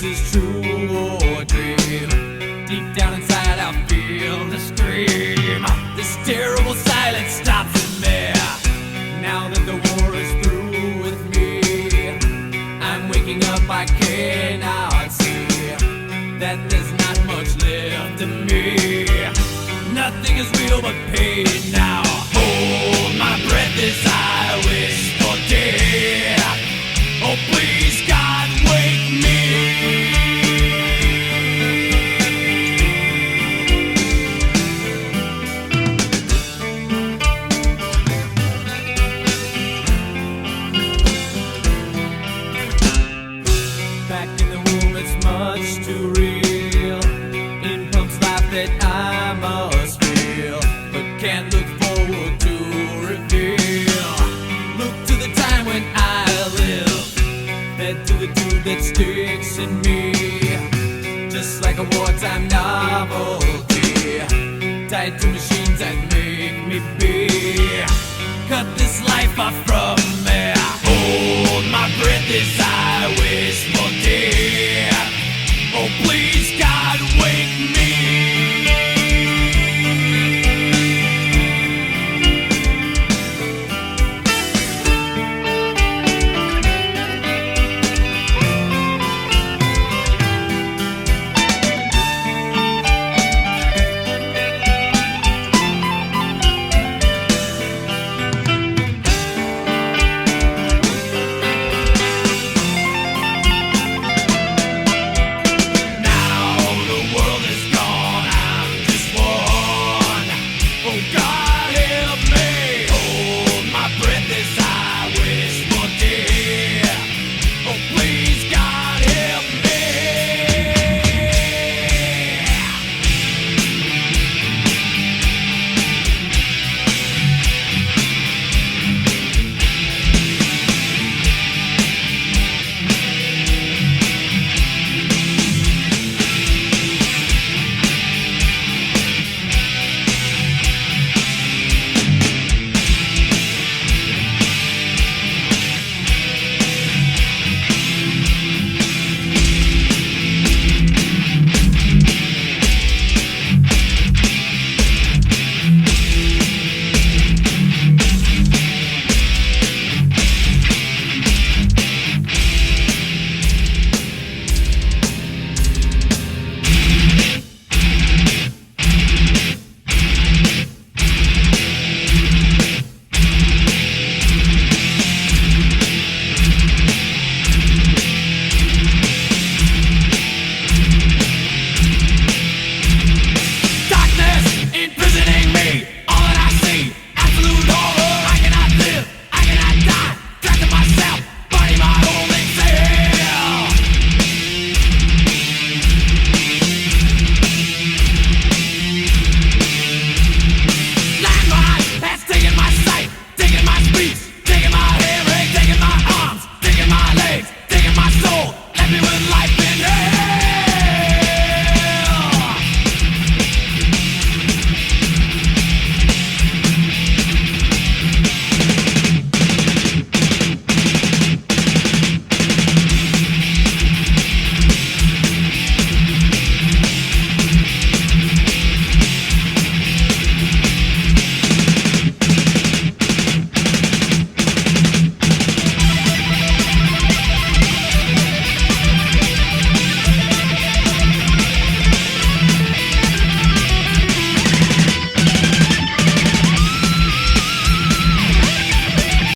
this is true or dream. Deep down inside I feel the scream. This terrible silence stops in me. Now that the war is through with me, I'm waking up, I cannot see that there's not much left in me. Nothing is real but pain now. Hold my breath as I wish for death. Oh please God, wake me. Back in the womb, it's much too real. In pumps life that I must feel, but can't look forward to reveal. Look to the time when I live, fed to the tube that sticks in me, just like a wartime novelty, tied to machines that make me be. Cut this life off from me. Hold my breath as I wait.